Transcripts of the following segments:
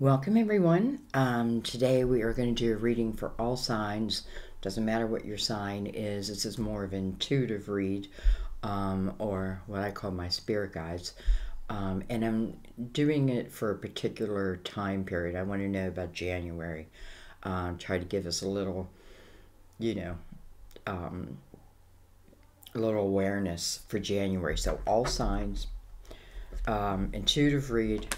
Welcome everyone. Today we are going to do a reading for all signs. Doesn't matter what your sign is. This is more of an intuitive read, or what I call my spirit guides. And I'm doing it for a particular time period. I want to know about January. Try to give us a little, a little awareness for January. So all signs, intuitive read.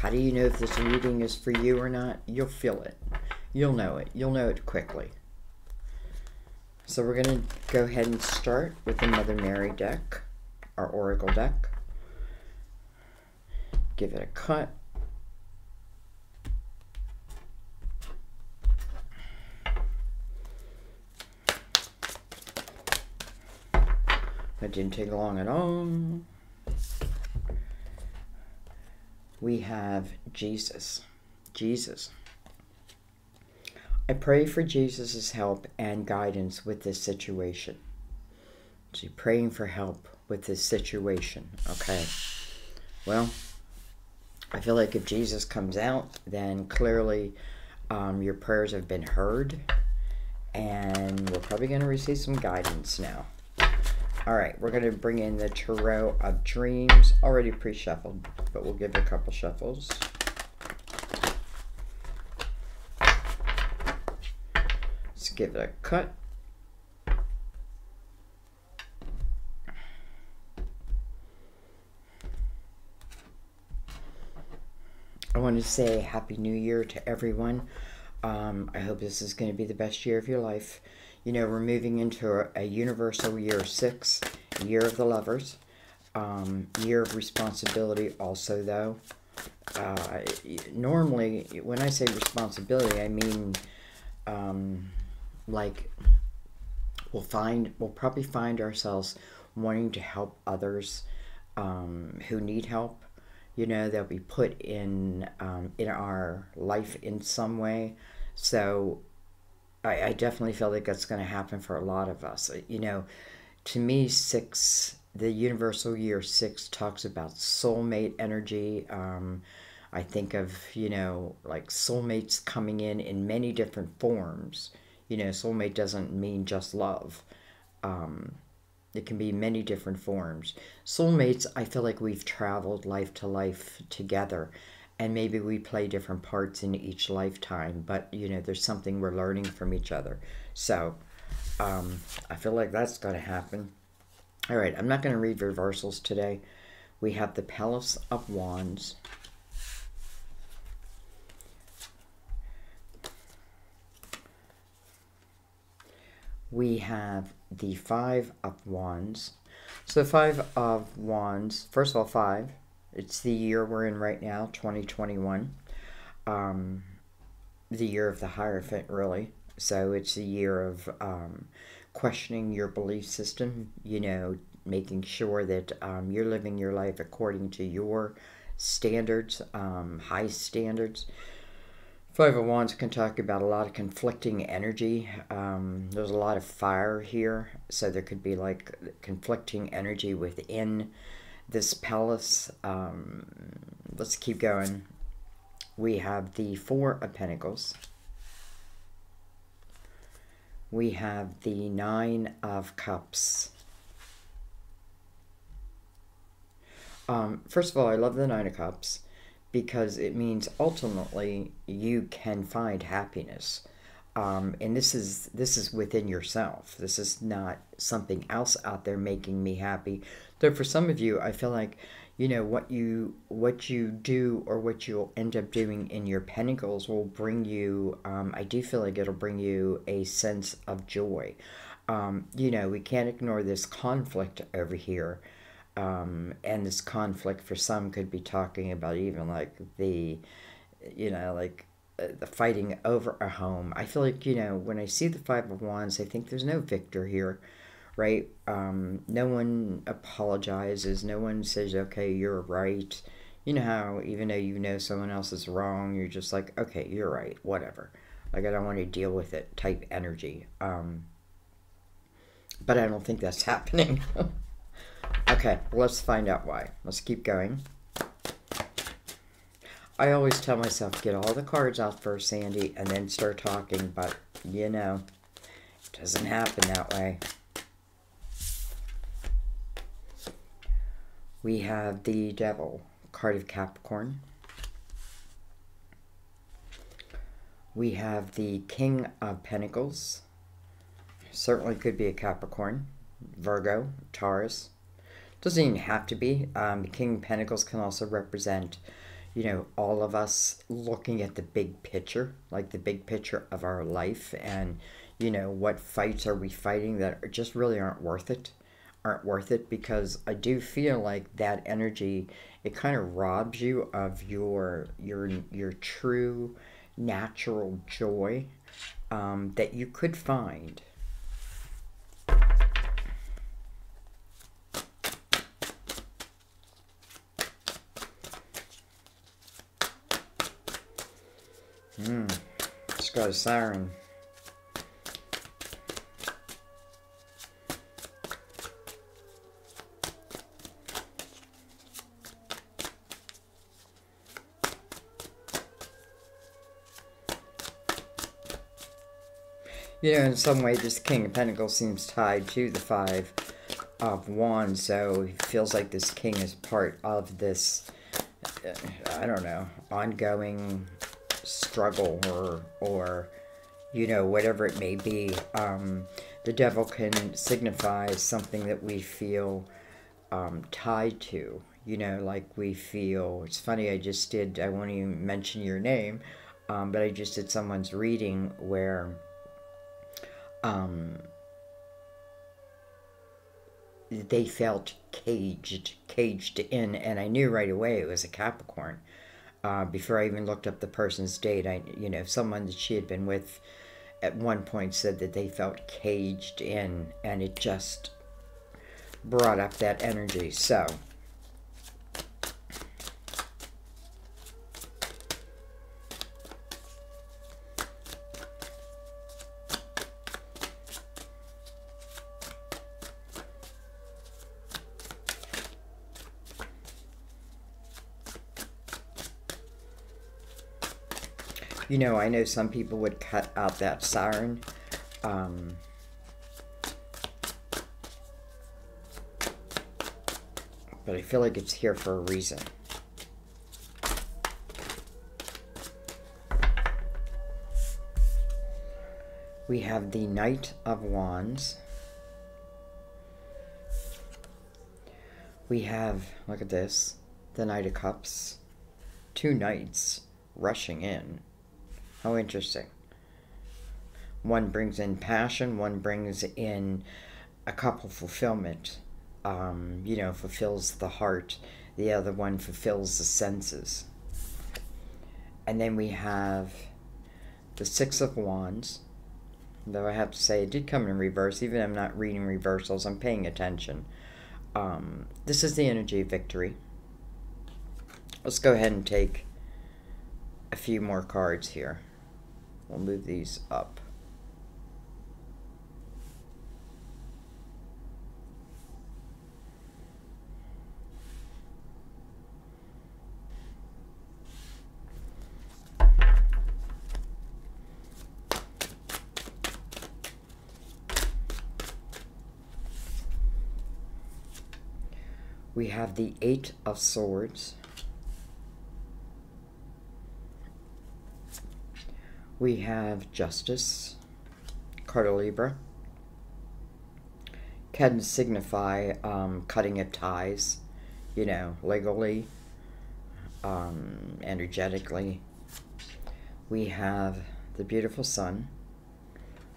How do you know if this reading is for you or not? You'll feel it. You'll know it. You'll know it quickly. So we're going to go ahead and start with the Mother Mary deck, our Oracle deck. Give it a cut. That didn't take long at all. We have Jesus. Jesus. I pray for Jesus' help and guidance with this situation. So you're praying for help with this situation, okay? Well, I feel like if Jesus comes out, then clearly your prayers have been heard, and we're probably going to receive some guidance now. All right, we're going to bring in the Tarot of Dreams, already pre-shuffled, but we'll give it a couple shuffles. Let's give it a cut. I want to say Happy New Year to everyone. I hope this is going to be the best year of your life. You know, we're moving into a universal year 6, year of the lovers, year of responsibility also, though. Normally, when I say responsibility, I mean, like, we'll probably find ourselves wanting to help others who need help. You know, they'll be put in our life in some way. So I definitely feel like that's going to happen for a lot of us. You know, to me, the universal year 6 talks about soulmate energy. I think of, you know, like soulmates coming in many different forms. You know, soulmate doesn't mean just love. It can be many different forms. Soulmates, I feel like we've traveled life to life together. And maybe we play different parts in each lifetime, but, you know, there's something we're learning from each other. So, I feel like that's going to happen. All right, I'm not going to read reversals today. We have the Palace of Wands. We have the 5 of Wands. So 5 of Wands, first of all, 5. It's the year we're in right now, 2021. The year of the Hierophant, really. So it's the year of questioning your belief system, you know, making sure that you're living your life according to your standards, high standards. 5 of Wands can talk about a lot of conflicting energy. There's a lot of fire here, so there could be like conflicting energy within this palace. Let's keep going. We have the 4 of Pentacles. We have the 9 of Cups. First of all, I love the 9 of Cups because it means ultimately you can find happiness. And this is within yourself. This is not something else out there making me happy. Though for some of you, I feel like, you know, what you do or what you'll end up doing in your pentacles will bring you, I do feel like it'll bring you a sense of joy. You know, we can't ignore this conflict over here. And this conflict for some could be talking about even like the, you know, like the fighting over a home. I feel like, you know, when I see the 5 of Wands, I think there's no victor here, right? No one apologizes. No one says, okay, you're right. You know how even though you know someone else is wrong, you're just like, okay, you're right, whatever. Like, I don't want to deal with it type energy. But I don't think that's happening. Okay, let's find out why. Let's keep going. I always tell myself, get all the cards out first, Sandy, and then start talking, but, you know, it doesn't happen that way. We have the Devil, card of Capricorn. We have the King of Pentacles. Certainly could be a Capricorn, Virgo, Taurus. Doesn't even have to be. The King of Pentacles can also represent, you know, all of us looking at the big picture, like the big picture of our life, and, you know, what fights are we fighting that just really aren't worth it. Because I do feel like that energy, it kind of robs you of your true natural joy that you could find. Just got a siren. You know, in some way, this King of Pentacles seems tied to the Five of Wands, so it feels like this King is part of this, I don't know, ongoing struggle or you know, whatever it may be. The Devil can signify something that we feel tied to. You know, like we feel, it's funny, I won't even mention your name, but I just did someone's reading where they felt caged in, and I knew right away it was a Capricorn. Before I even looked up the person's date, you know, someone that she had been with at one point said that they felt caged in, and it just brought up that energy. So you know, I know some people would cut out that siren. But I feel like it's here for a reason. We have the Knight of Wands. We have, look at this, the Knight of Cups. Two knights rushing in. How interesting. One brings in passion, one brings in a couple fulfillment. You know, fulfills the heart. The other one fulfills the senses. And then we have the Six of Wands. Though I have to say, it did come in reverse. Even if I'm not reading reversals, I'm paying attention. This is the energy of victory. Let's go ahead and take a few more cards here. We'll move these up. We have the Eight of Swords. We have Justice, card of Libra. Can signify cutting of ties, you know, legally, energetically. We have the beautiful Sun,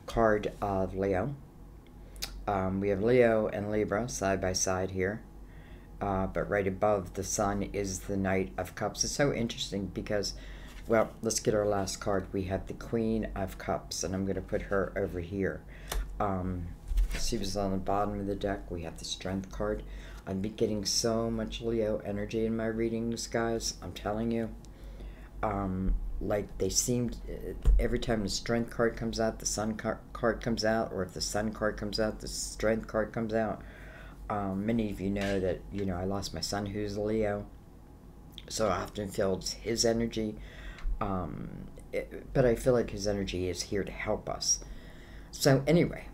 card of Leo. We have Leo and Libra side by side here. But right above the Sun is the Knight of Cups. It's so interesting because, well, let's get our last card. We have the Queen of Cups, and I'm going to put her over here. She was on the bottom of the deck. We have the Strength card. I'm getting so much Leo energy in my readings, guys. I'm telling you. Like they seemed, every time the Strength card comes out, the Sun card comes out, or if the Sun card comes out, the Strength card comes out. Many of you know that, you know, I lost my son who's a Leo. So I often feel it's his energy. But I feel like his energy is here to help us. So anyway,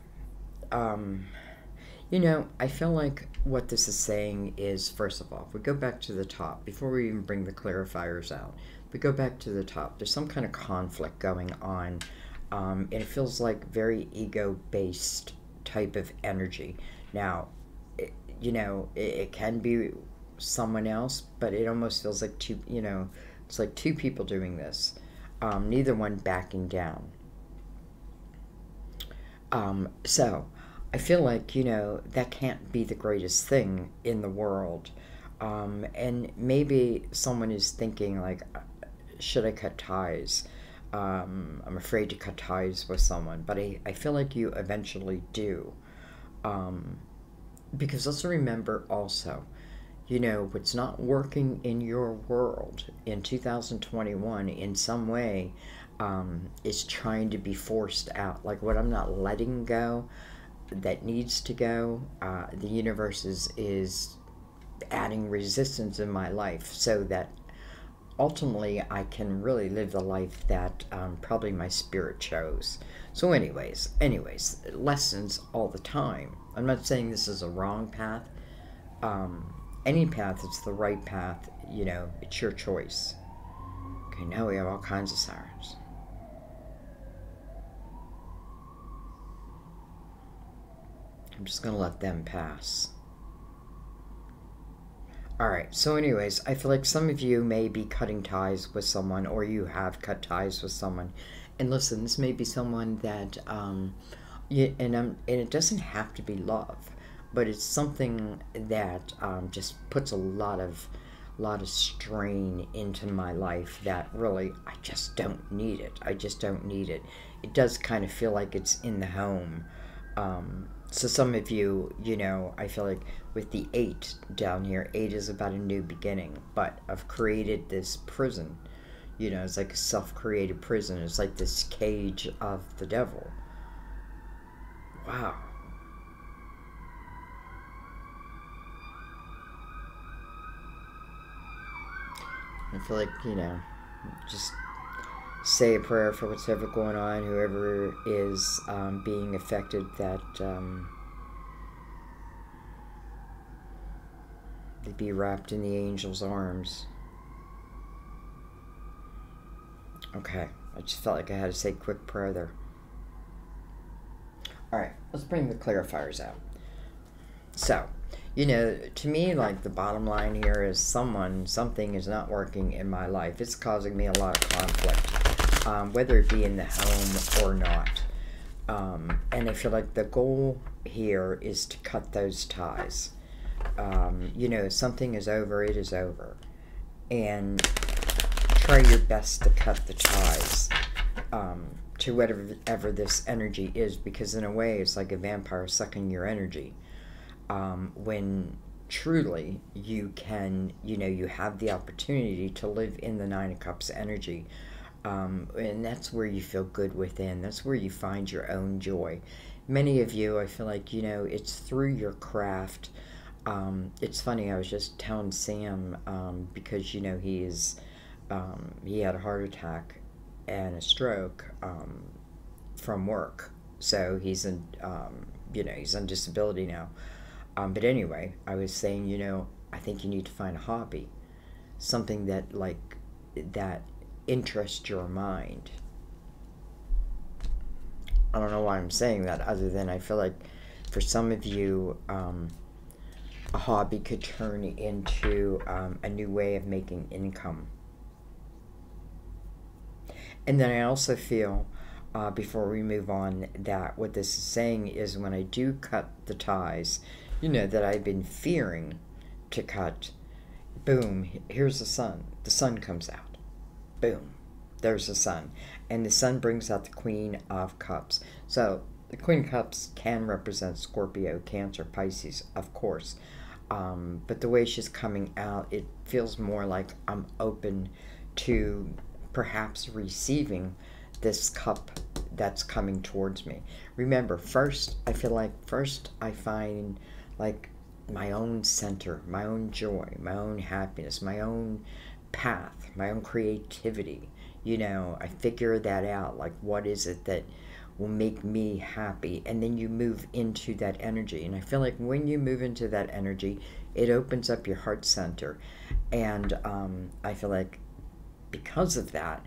I feel like what this is saying is, first of all, if we go back to the top, before we even bring the clarifiers out, we go back to the top, there's some kind of conflict going on, and it feels like very ego-based type of energy. Now, it can be someone else, but it almost feels like it's like two people doing this, neither one backing down. So I feel like, that can't be the greatest thing in the world. And maybe someone is thinking, like, should I cut ties? I'm afraid to cut ties with someone, but I feel like you eventually do. Because let's remember also, what's not working in your world in 2021 in some way is trying to be forced out. Like what I'm not letting go that needs to go, the universe is adding resistance in my life so that ultimately I can really live the life that probably my spirit chose. So anyways, lessons all the time. I'm not saying this is a wrong path. Any path is the right path, it's your choice. Okay, now we have all kinds of sirens. I'm just going to let them pass. Alright, so anyways, I feel like some of you may be cutting ties with someone, or you have cut ties with someone. And listen, this may be someone that, and it doesn't have to be love, but it's something that just puts a lot of strain into my life that really, I just don't need it. I just don't need it. It does kind of feel like it's in the home. So some of you, I feel like with the 8 down here, 8 is about a new beginning, but I've created this prison. It's like a self-created prison. It's like this cage of the devil. Wow. I feel like, just say a prayer for what's ever going on, whoever is being affected, that they be wrapped in the angel's arms. Okay, I just felt like I had to say a quick prayer there. Alright, let's bring the clarifiers out. So, to me, like, the bottom line here is something is not working in my life. It's causing me a lot of conflict, whether it be in the home or not. And I feel like the goal here is to cut those ties. Something is over, it is over. And try your best to cut the ties to whatever this energy is, because in a way it's like a vampire sucking your energy. When truly you can, you have the opportunity to live in the 9 of Cups energy. And that's where you feel good within. That's where you find your own joy. Many of you, I feel like, it's through your craft. It's funny, I was just telling Sam, because, he had a heart attack and a stroke from work. So he's he's on disability now. But anyway, I was saying, I think you need to find a hobby. Something that, that interests your mind. I don't know why I'm saying that, other than I feel like for some of you, a hobby could turn into a new way of making income. And then I also feel, before we move on, that what this is saying is when I do cut the ties, that I've been fearing to cut, boom, here's the sun. The sun comes out. Boom, there's the sun. And the sun brings out the Queen of Cups. So the Queen of Cups can represent Scorpio, Cancer, Pisces, of course. But the way she's coming out, it feels more like I'm open to perhaps receiving this cup that's coming towards me. Remember, I feel like I find like my own center, my own joy, my own happiness, my own path, my own creativity. You know, I figure that out. Like, what is it that will make me happy? And then you move into that energy. And I feel like when you move into that energy, it opens up your heart center. And I feel like because of that,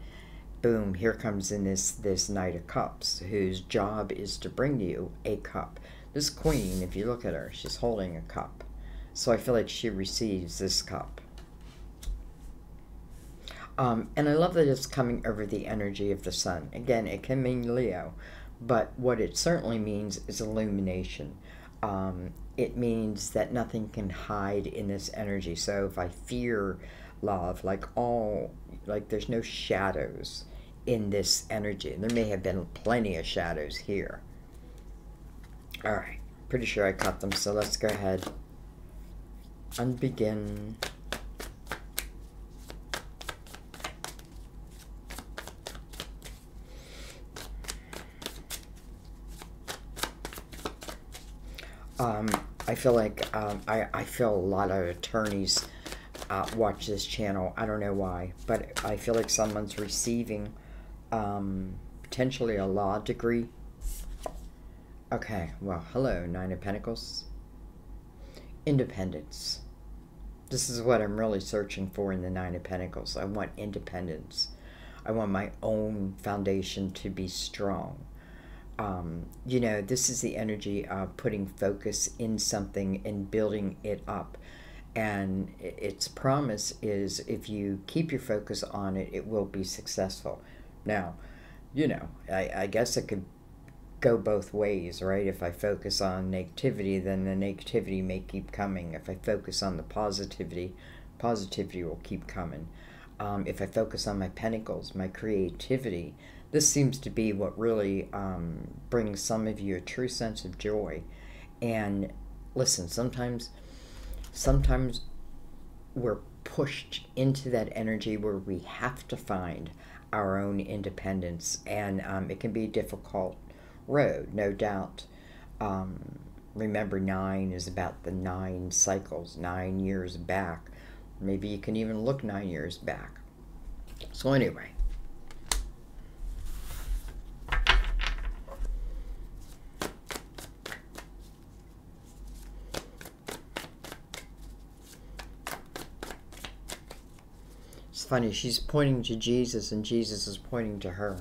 boom, here comes in this Knight of Cups, whose job is to bring you a cup. This queen, if you look at her, she's holding a cup. So I feel like she receives this cup. And I love that it's coming over the energy of the sun. Again, it can mean Leo, but what it certainly means is illumination. It means that nothing can hide in this energy. So if I fear love, like there's no shadows in this energy. There may have been plenty of shadows here. All right, pretty sure I cut them, so let's go ahead and begin. I feel like I feel a lot of attorneys watch this channel. I don't know why, but I feel like someone's receiving potentially a law degree. Okay, well, hello, Nine of Pentacles. Independence. This is what I'm really searching for in the Nine of Pentacles. I want independence. I want my own foundation to be strong. You know, this is the energy of putting focus in something and building it up. And its promise is if you keep your focus on it, it will be successful. Now, you know, I guess it could go both ways, right? If I focus on negativity, then the negativity may keep coming. If I focus on the positivity, positivity will keep coming. If I focus on my pentacles, my creativity, this seems to be what really brings some of you a true sense of joy. And listen, sometimes we're pushed into that energy where we have to find our own independence, and it can be a difficult road, no doubt. Remember, 9 is about the 9 cycles, 9 years back. Maybe you can even look 9 years back. So anyway, it's funny, she's pointing to Jesus and Jesus is pointing to her.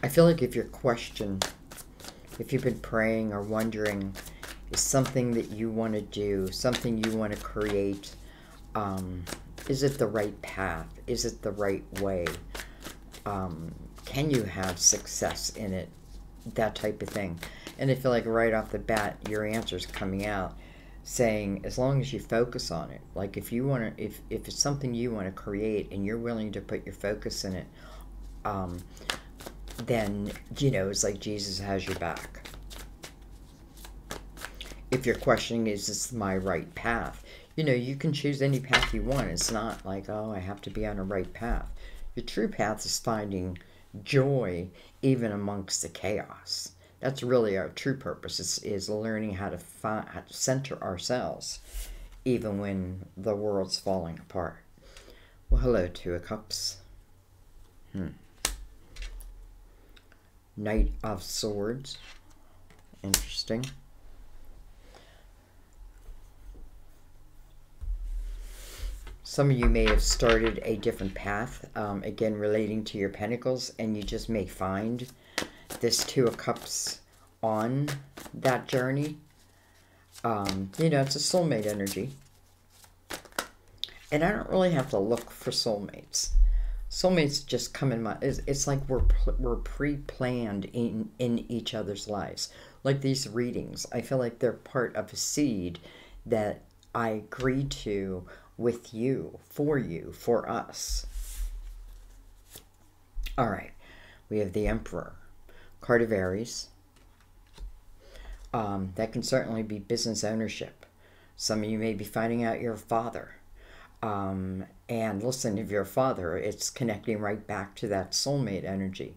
I feel like if you've been praying or wondering, is something that you want to do, something you want to create, is it the right path? Is it the right way? Can you have success in it? That type of thing. And I feel like right off the bat, your answer's coming out saying, as long as you focus on it, like if you want to, if it's something you want to create and you're willing to put your focus in it, then, you know, it's like Jesus has your back. If you're questioning, is this my right path? You know, you can choose any path you want. It's not like, oh, I have to be on a right path. Your true path is finding joy even amongst the chaos. That's really our true purpose, is learning how to center ourselves even when the world's falling apart. Well, hello, Two of Cups. Knight of Swords. Interesting. Some of you may have started a different path, again, relating to your pentacles, and you just may find this Two of Cups on that journey. You know, it's a soulmate energy. And I don't really have to look for soulmates. Soulmates just come in my... It's like we're pre-planned in each other's lives. Like these readings, I feel like they're part of a seed that I agreed to with you, for us. All right, we have the Emperor, card of Aries. That can certainly be business ownership. Some of you may be finding out you're a father. And listen, if you're a father, it's connecting right back to that soulmate energy.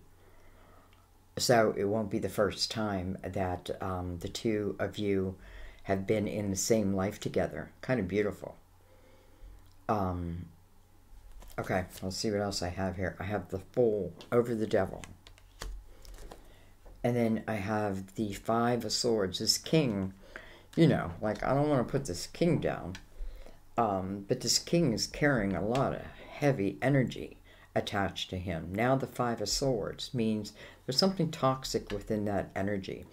So it won't be the first time that the two of you have been in the same life together. Kind of beautiful. Okay, let's see what else I have here. I have the Fool over the Devil. And then I have the Five of Swords. This king, you know, like, I don't want to put this king down. But this king is carrying a lot of heavy energy attached to him. Now the Five of Swords means there's something toxic within that energy.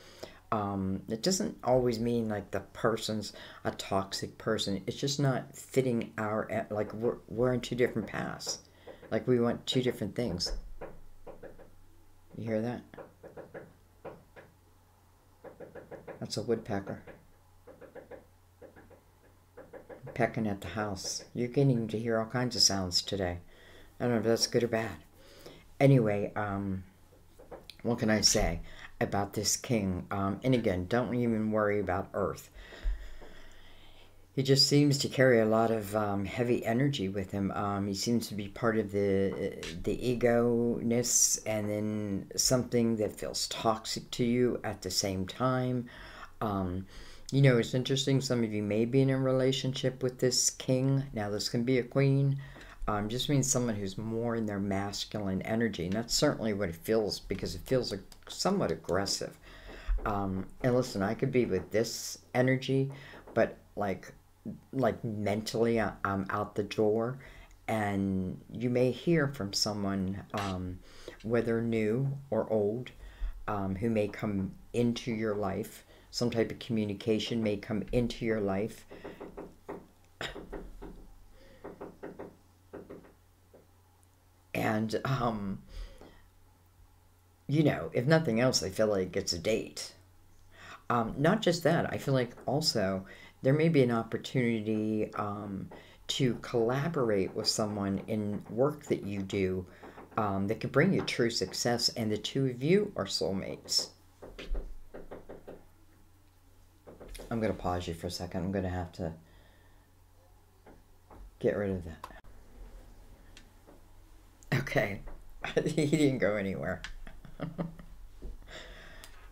It doesn't always mean like the person's a toxic person. It's just not fitting our, like, we're in two different paths. Like, we want two different things. You hear that? That's a woodpecker. Pecking at the house. You're getting to hear all kinds of sounds today. I don't know if that's good or bad. Anyway, what can I say about this king? And again, don't even worry about Earth. He just seems to carry a lot of heavy energy with him. He seems to be part of the ego-ness, and then something that feels toxic to you at the same time. You know, it's interesting. Some of you may be in a relationship with this king. Now, this can be a queen. Just means someone who's more in their masculine energy. And that's certainly what it feels, because it feels somewhat aggressive. And listen, I could be with this energy, but like mentally, I'm out the door. And you may hear from someone, whether new or old, who may come into your life. Some type of communication may come into your life. And, you know, if nothing else, I feel like it's a date. Not just that, I feel like also there may be an opportunity to collaborate with someone in work that you do that could bring you true success, and the two of you are soulmates. I'm going to pause you for a second. I'm going to have to get rid of that. Okay. He didn't go anywhere.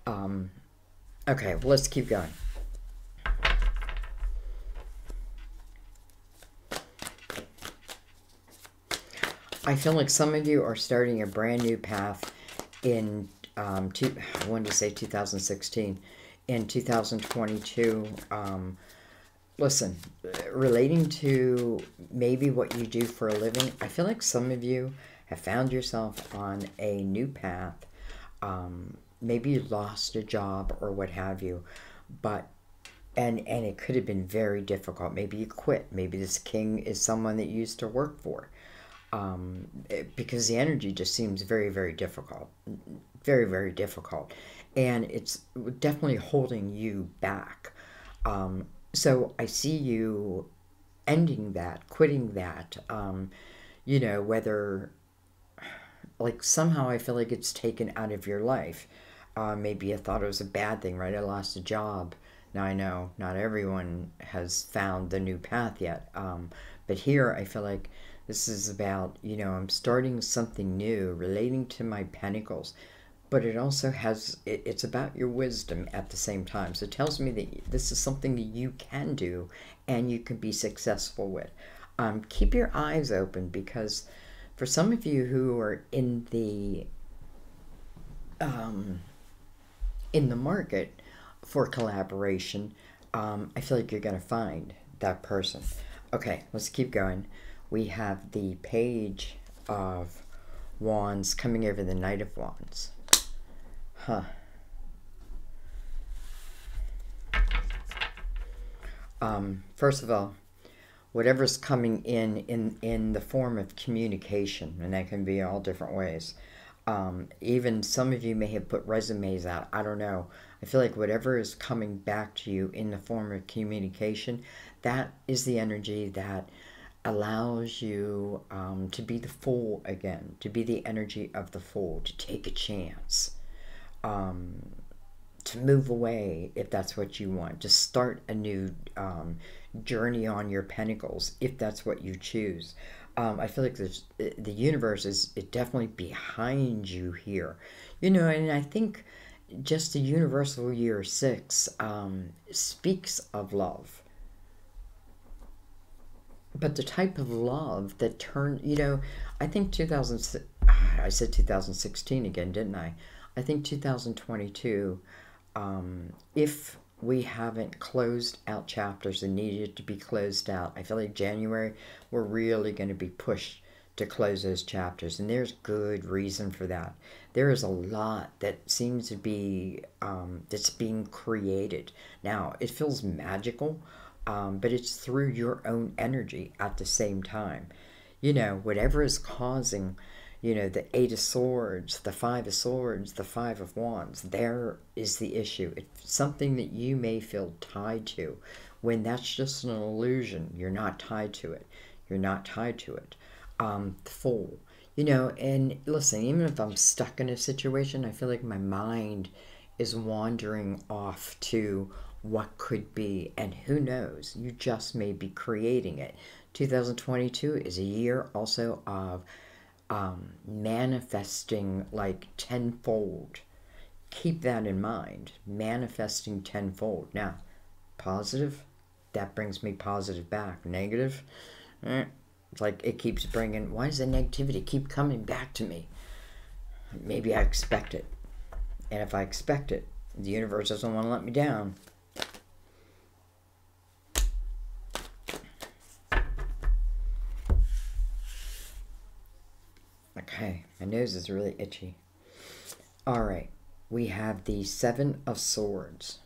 Okay, well, let's keep going. I feel like some of you are starting a brand new path in, I wanted to say 2016. In 2022, listen, relating to maybe what you do for a living, I feel like some of you have found yourself on a new path. Maybe you lost a job or what have you, but, and it could have been very difficult. Maybe you quit. Maybe this king is someone that you used to work for, because the energy just seems very, very difficult. Very, very difficult. And it's definitely holding you back. So I see you ending that, quitting that, you know, whether, like, somehow I feel like it's taken out of your life. Maybe you thought it was a bad thing, right? I lost a job. Now, I know not everyone has found the new path yet. But here I feel like this is about, you know, I'm starting something new relating to my pentacles. But it also has, it's about your wisdom at the same time. So it tells me that this is something that you can do and you can be successful with. Keep your eyes open, because for some of you who are in the market for collaboration, I feel like you're going to find that person. Okay, let's keep going. We have the Page of Wands coming over the Knight of Wands. Huh. First of all, whatever's coming in the form of communication, and that can be all different ways. Even some of you may have put resumes out. I don't know. I feel like whatever is coming back to you in the form of communication, that is the energy that allows you to be the Fool again, to be the energy of the Fool, to take a chance. To move away if that's what you want, to start a new journey on your pentacles if that's what you choose. I feel like the universe is definitely behind you here, you know, and I think just the universal year 6 speaks of love. But the type of love that turned, I think I said 2016 again, didn't I? I think 2022, if we haven't closed out chapters and needed to be closed out, I feel like January, we're really going to be pushed to close those chapters. And there's good reason for that. There is a lot that seems to be, that's being created. Now, it feels magical, but it's through your own energy at the same time. Whatever is causing, the Eight of Swords, the Five of Swords, the Five of Wands, there is the issue. It's something that you may feel tied to, when that's just an illusion. You're not tied to it. You're not tied to it. The Fool. And listen, even if I'm stuck in a situation, I feel like my mind is wandering off to what could be, and who knows, you just may be creating it. 2022 is a year also of manifesting like tenfold. Keep that in mind. Manifesting tenfold. Now, positive, that brings me positive back. Negative, it's like it keeps bringing, why does the negativity keep coming back to me? Maybe I expect it. And if I expect it, the universe doesn't want to let me down. Okay, my nose is really itchy. All right, we have the Seven of Swords.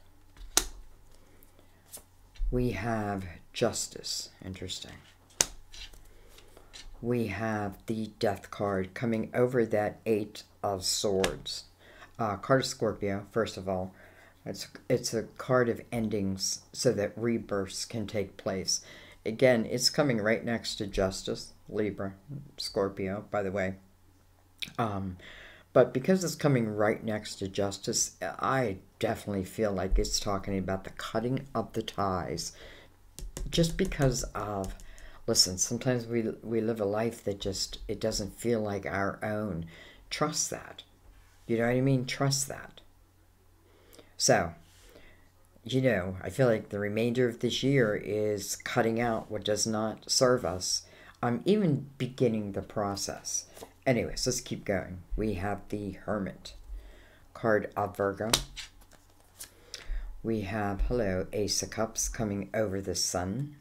We have Justice. Interesting. We have the Death card coming over that Eight of Swords. Card of Scorpio, first of all. It's a card of endings so that rebirths can take place. Again, it's coming right next to Justice, Libra, Scorpio, by the way. But because it's coming right next to Justice, I definitely feel like it's talking about the cutting of the ties. Just because of, listen, sometimes we live a life that just, it doesn't feel like our own. Trust that. You know what I mean? Trust that. So, I feel like the remainder of this year is cutting out what does not serve us. I'm even beginning the process. Anyways, let's keep going. We have the Hermit card of Virgo. We have, hello, Ace of Cups coming over the Sun.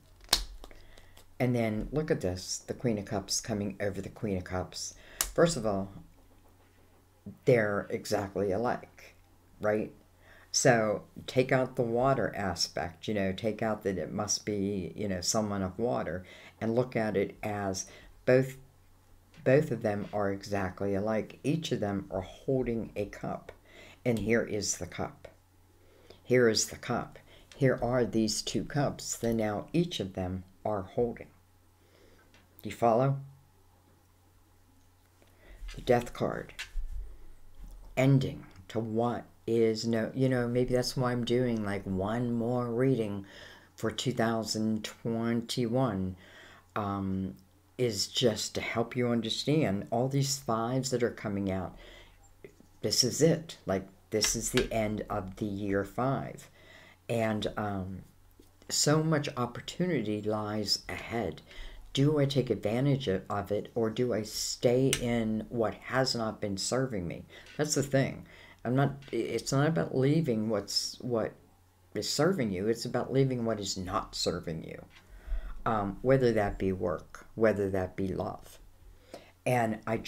And then, look at this, the Queen of Cups coming over the Queen of Cups. First of all, they're exactly alike, right? So, take out the water aspect, take out that it must be, someone of water, and look at it as both of them are exactly alike. Each of them are holding a cup. And here is the cup. Here is the cup. Here are these two cups that now each of them are holding. Do you follow? The Death card. Ending to what is no, maybe that's why I'm doing like one more reading for 2021. Is just to help you understand all these fives that are coming out. This is it. Like, this is the end of the year 5. And so much opportunity lies ahead. Do I take advantage of it, or do I stay in what has not been serving me? That's the thing. It's not about leaving what is serving you. It's about leaving what is not serving you. Whether that be work, whether that be love. And I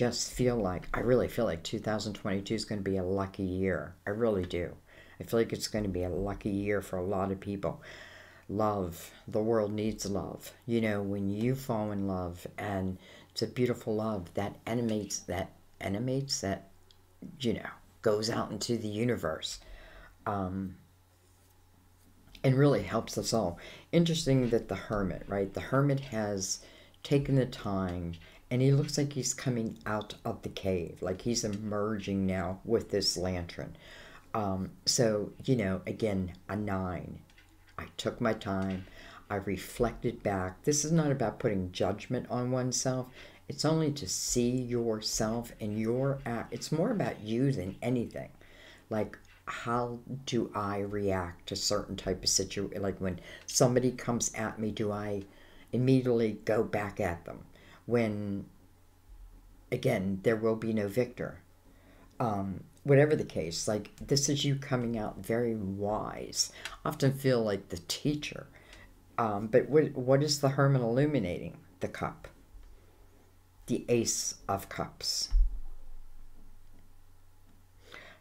really feel like 2022 is going to be a lucky year. I really do. I feel like it's going to be a lucky year for a lot of people. Love. The world needs love. When you fall in love, and it's a beautiful love that goes out into the universe. And really helps us all. Interesting that the Hermit, right? The Hermit has taken the time, and he looks like he's coming out of the cave. Like he's emerging now with this lantern. So, again, a 9. I took my time. I reflected back. This is not about putting judgment on oneself. It's only to see yourself and your act. It's more about you than anything. Like, how do I react to certain type of situation? Like when somebody comes at me, do I immediately go back at them? When, again, there will be no victor. Whatever the case, like this is you coming out very wise. I often feel like the teacher. But what is the Hermit illuminating? The cup. The Ace of Cups.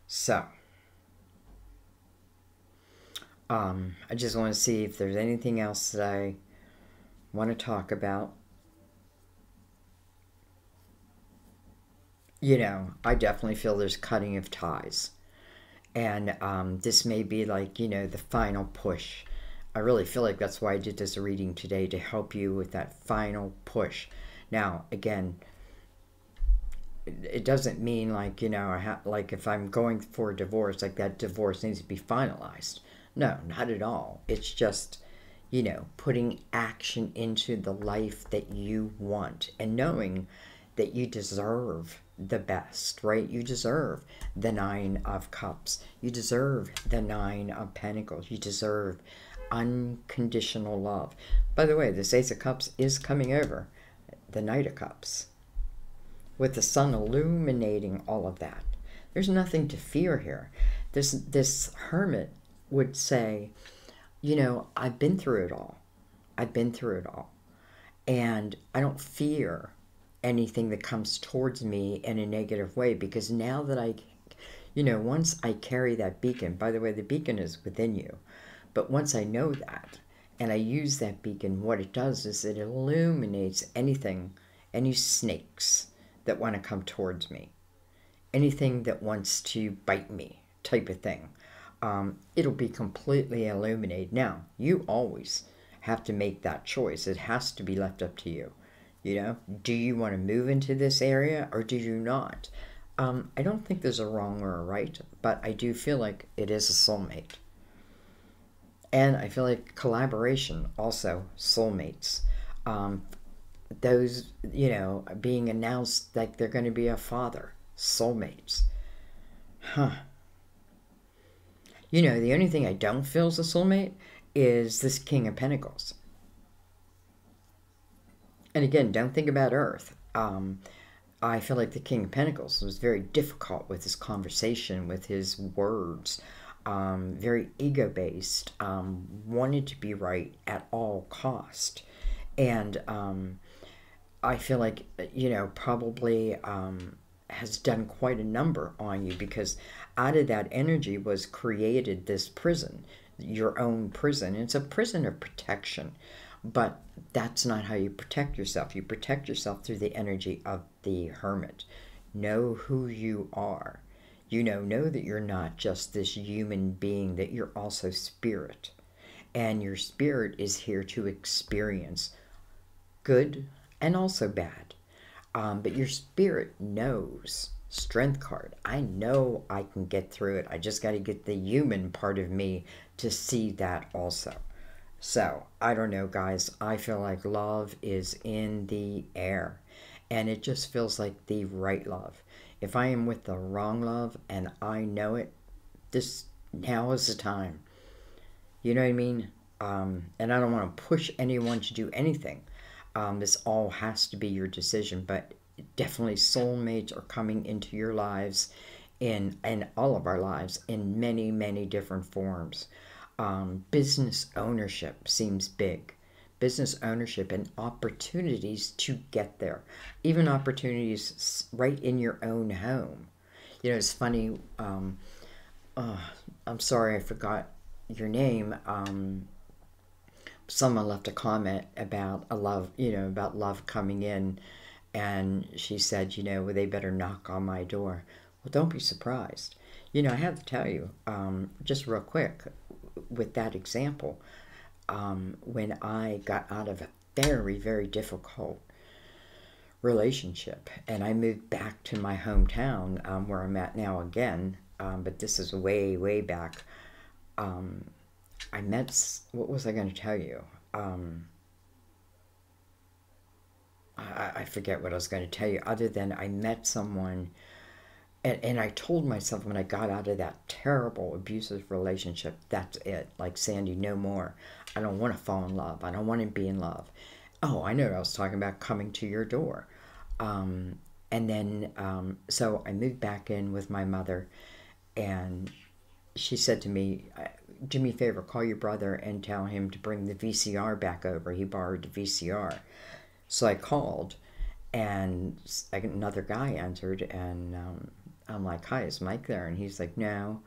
So, I just want to see if there's anything else that I want to talk about. You know, I definitely feel there's cutting of ties. And this may be like, you know, the final push. I really feel like that's why I did this reading today, to help you with that final push. Now, again, it doesn't mean like, you know, like if I'm going for a divorce, like that divorce needs to be finalized. No, not at all. It's just, you know, putting action into the life that you want and knowing that you deserve the best, right? You deserve the Nine of Cups. You deserve the Nine of Pentacles. You deserve unconditional love. By the way, this Ace of Cups is coming over the Knight of Cups, with the sun illuminating all of that. There's nothing to fear here. This Hermit would say, you know, I've been through it all. I've been through it all. And I don't fear anything that comes towards me in a negative way, because now that you know, once I carry that beacon, by the way, the beacon is within you, but once I know that and I use that beacon, what it does is it illuminates anything, any snakes that want to come towards me, anything that wants to bite me, type of thing. It'll be completely illuminated. Now, you always have to make that choice. It has to be left up to you. You know, do you want to move into this area or do you not? I don't think there's a wrong or a right, but I do feel like it is a soulmate. And I feel like collaboration, also soulmates. Those, you know, being announced like they're going to be a father, soulmates. Huh. You know, the only thing I don't feel is a soulmate is this King of Pentacles. And again, don't think about Earth. I feel like the King of Pentacles was very difficult with his conversation, with his words, very ego-based, wanted to be right at all cost. And I feel like, you know, probably has done quite a number on you, because out of that energy was created this prison, your own prison. It's a prison of protection. But that's not how you protect yourself. You protect yourself through the energy of the Hermit. Know who you are. You know that you're not just this human being, that you're also spirit. And your spirit is here to experience good and also bad. But your spirit knows. Strength card. I know I can get through it. I just got to get the human part of me to see that also. So, I don't know, guys. I feel like love is in the air. And it just feels like the right love. If I am with the wrong love and I know it, now is the time. You know what I mean? And I don't want to push anyone to do anything. This all has to be your decision. But definitely soulmates are coming into your lives, in all of our lives, in many, many different forms. Business ownership seems big. Business ownership and opportunities to get there. Even opportunities right in your own home. You know, it's funny. I'm sorry I forgot your name. Someone left a comment about about love coming in. And she said, you know, well, they better knock on my door. Well, don't be surprised. You know, I have to tell you, just real quick, with that example, when I got out of a very, very difficult relationship and I moved back to my hometown, where I'm at now again, but this is way, way back, I met, what was I going to tell you? I forget what I was going to tell you, other than I met someone and I told myself when I got out of that terrible abusive relationship, that's it. Like, Sandy, no more. I don't want to fall in love. I don't want to be in love. Oh, I know. I was talking about coming to your door. And then, so I moved back in with my mother, and she said to me, do me a favor, call your brother and tell him to bring the VCR back over. He borrowed the VCR. So I called, and another guy answered, and I'm like, hi, is Mike there? And he's like, no.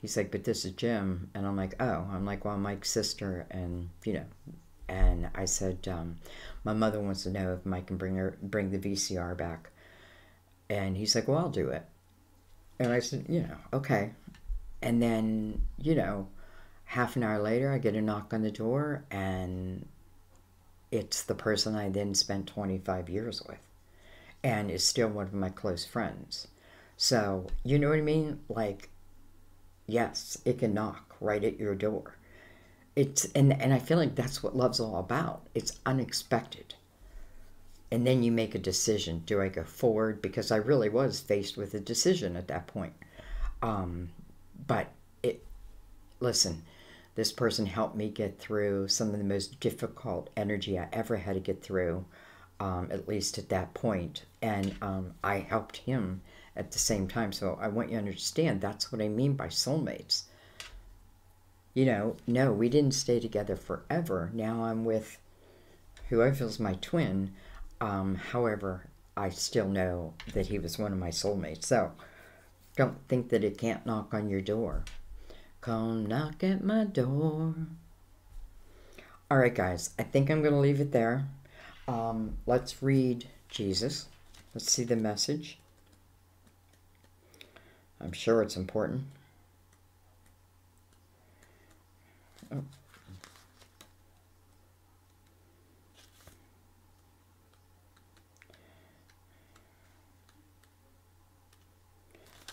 He's like, but this is Jim. And I'm like, oh. I'm like, well, I'm Mike's sister, and, you know. And I said, my mother wants to know if Mike can bring the VCR back. And he's like, well, I'll do it. And I said, okay. And then, half an hour later, I get a knock on the door, and it's the person I then spent 25 years with, and is still one of my close friends. So, you know what I mean? Like, yes, it can knock right at your door. And I feel like that's what love's all about. It's unexpected. And then you make a decision. Do I go forward? Because I really was faced with a decision at that point. But listen, this person helped me get through some of the most difficult energy I ever had to get through, at least at that point. And I helped him at the same time. So I want you to understand, that's what I mean by soulmates. No, we didn't stay together forever. Now I'm with who I feel is my twin. However, I still know that he was one of my soulmates. So don't think that it can't knock on your door. Come knock at my door. All right, guys, I think I'm going to leave it there. Let's read Jesus. Let's see the message. I'm sure it's important. Oh.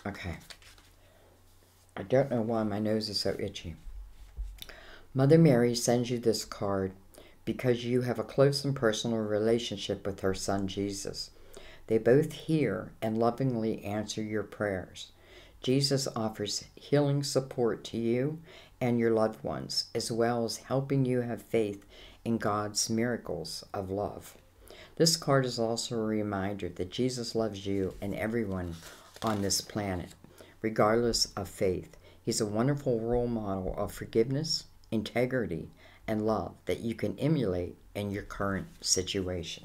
Okay. I don't know why my nose is so itchy. Mother Mary sends you this card because you have a close and personal relationship with her son Jesus. They both hear and lovingly answer your prayers. Jesus offers healing support to you and your loved ones, as well as helping you have faith in God's miracles of love. This card is also a reminder that Jesus loves you and everyone on this planet, regardless of faith. He's a wonderful role model of forgiveness, integrity, and love that you can emulate in your current situation.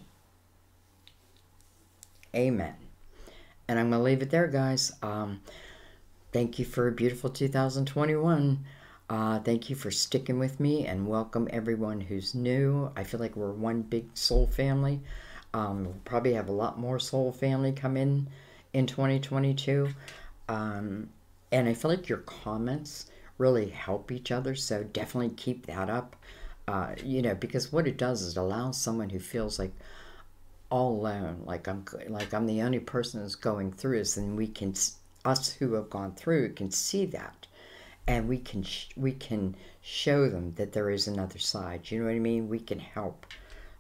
Amen. And I'm going to leave it there, guys. Thank you for a beautiful 2021. Thank you for sticking with me, and welcome everyone who's new. I feel like we're one big soul family. We'll probably have a lot more soul family come in 2022. And I feel like your comments really help each other, so definitely keep that up. Because what it does is it allows someone who feels like all alone, like I'm the only person who's going through this, and us who have gone through can see that, and we can show them that there is another side. You know what I mean? We can help.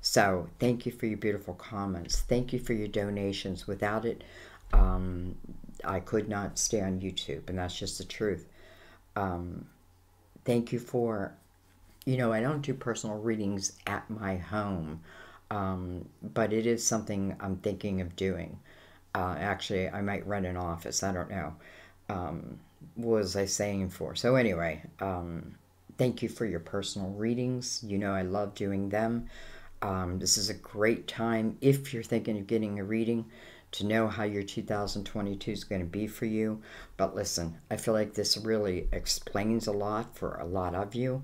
So thank you for your beautiful comments. Thank you for your donations. Without it, I could not stay on YouTube, and that's just the truth. Thank you for, I don't do personal readings at my home, but it is something I'm thinking of doing. Actually, I might rent an office. I don't know. What was I saying for? So anyway, thank you for your personal readings. I love doing them. This is a great time, if you're thinking of getting a reading, to know how your 2022 is going to be for you. But listen, I feel like this really explains a lot for a lot of you.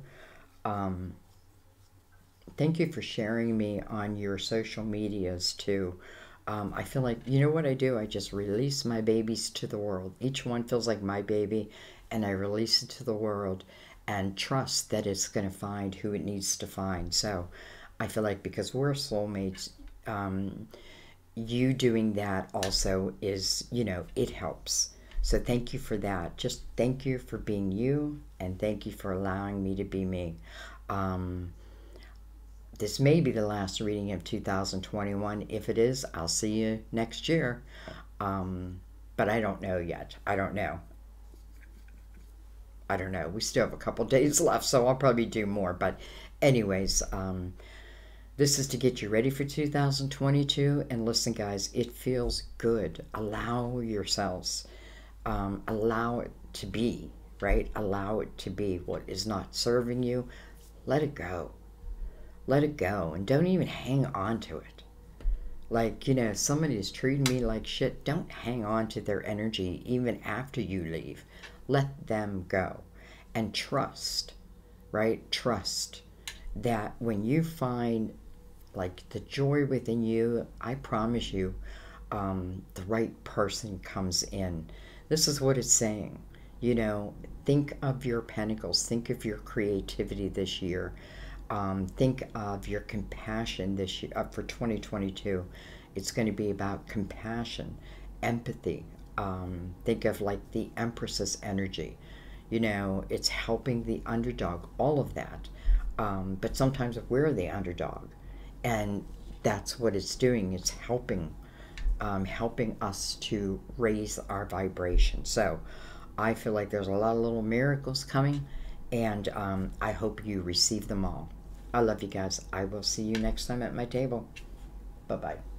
Thank you for sharing me on your social medias too. I feel like, what I do? I just release my babies to the world. Each one feels like my baby, and I release it to the world and trust that it's going to find who it needs to find. So I feel like because we're soulmates, you doing that also is, it helps. So thank you for that. Just thank you for being you, and thank you for allowing me to be me. This may be the last reading of 2021. If it is, I'll see you next year. But I don't know yet. I don't know. I don't know. We still have a couple days left, so I'll probably do more. But, anyways, this is to get you ready for 2022. And listen, guys, it feels good. Allow yourselves, allow it to be, right? Allow it to be. What is not serving you, let it go. Let it go. And don't even hang on to it. Like, somebody is treating me like shit. Don't hang on to their energy even after you leave. Let them go. And trust, right? Trust that when you find like the joy within you, I promise you, the right person comes in. This is what it's saying. Think of your pentacles. Think of your creativity this year. Think of your compassion this year for 2022. It's going to be about compassion, empathy. Think of like the Empress's energy. It's helping the underdog, all of that. But sometimes we're the underdog, and that's what it's doing. It's helping us to raise our vibration. So I feel like there's a lot of little miracles coming, and I hope you receive them all. I love you guys. I will see you next time at my table. Bye-bye.